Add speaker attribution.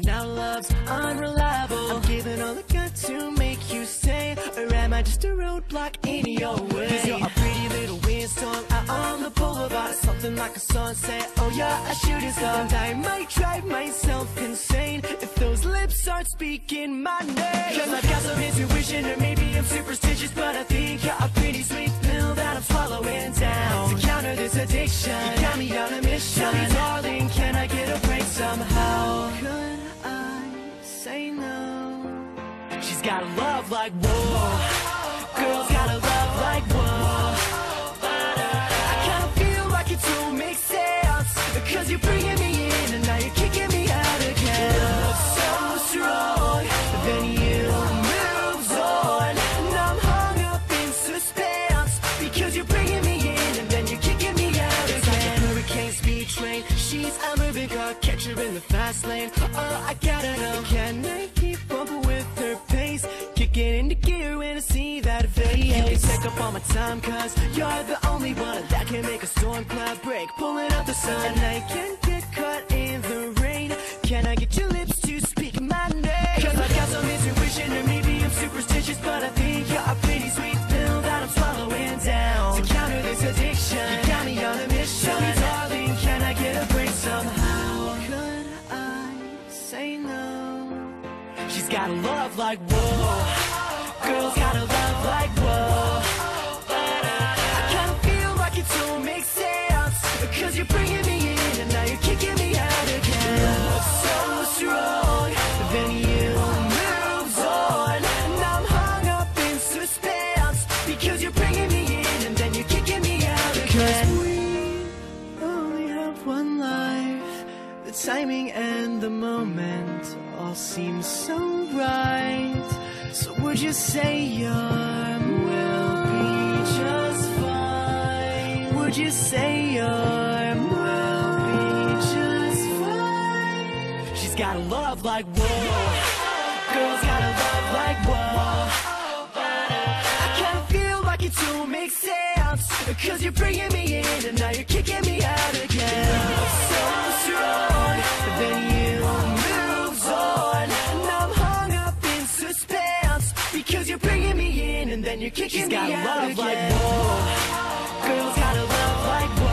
Speaker 1: Now love's unreliable. I'm giving all I got to make you stay, or am I just a roadblock in your way? 'Cause you're a pretty little windstorm out on the boulevard, something like a sunset. Oh yeah, a shooting star. And I might drive myself insane if those lips start speaking my name. 'Cause I've got some intuition, or maybe I'm superstitious, but I think you're a pretty sweet pill that I'm swallowing down. To counter this addiction, you got me on a mission. Tell me, darling, can I get a break somehow? Say no. She's got a love like whoa. Girls got a love like whoa. I kinda feel like it don't make sense, because you're bringing me in and now you're kicking me out again. Love so strong, then you moves on, and I'm hung up in suspense, because you're bringing me in and then you're kicking me out again. It's like a hurricane speed train, she's a moving car, catch her in the fast lane. Oh, I gotta know, can I keep up with her pace? Kicking into gear when I see that face. You can take up all my time, 'cause you're the only one that can make a storm cloud break, pulling out the sun. And I can't get caught in the rain. Can I get your lips to speak my name? 'Cause I've got some intuition, or maybe I'm superstitious, but I think you're a pretty sweet pill that I'm swallowing down. To counter this addiction, you got me on a mission. Tell me, darling, can I get a break somehow? Could I say no? She's got a love like whoa. Girls got a love like whoa. I kinda feel like it don't make sense, because you're bringing me in and now you're kicking me out again. Love so strong, then you moves on, and I'm hung up in suspense, because you're bringing me in and then you're kicking me out again. 'Cause we only have one life. The timing and the moment all seem so right. So would you say your will be just fine? Would you say your will be just fine? She's got a love like whoa. Girls got a love like whoa. I kinda feel like it don't make sense, because you're bringing me in and now you're kicking me out again. Love so strong, then you moves on, and I'm hung up in suspense, because you're bringing me in and then you're kicking me out again. She's got a love like whoa. Girls got a love like whoa.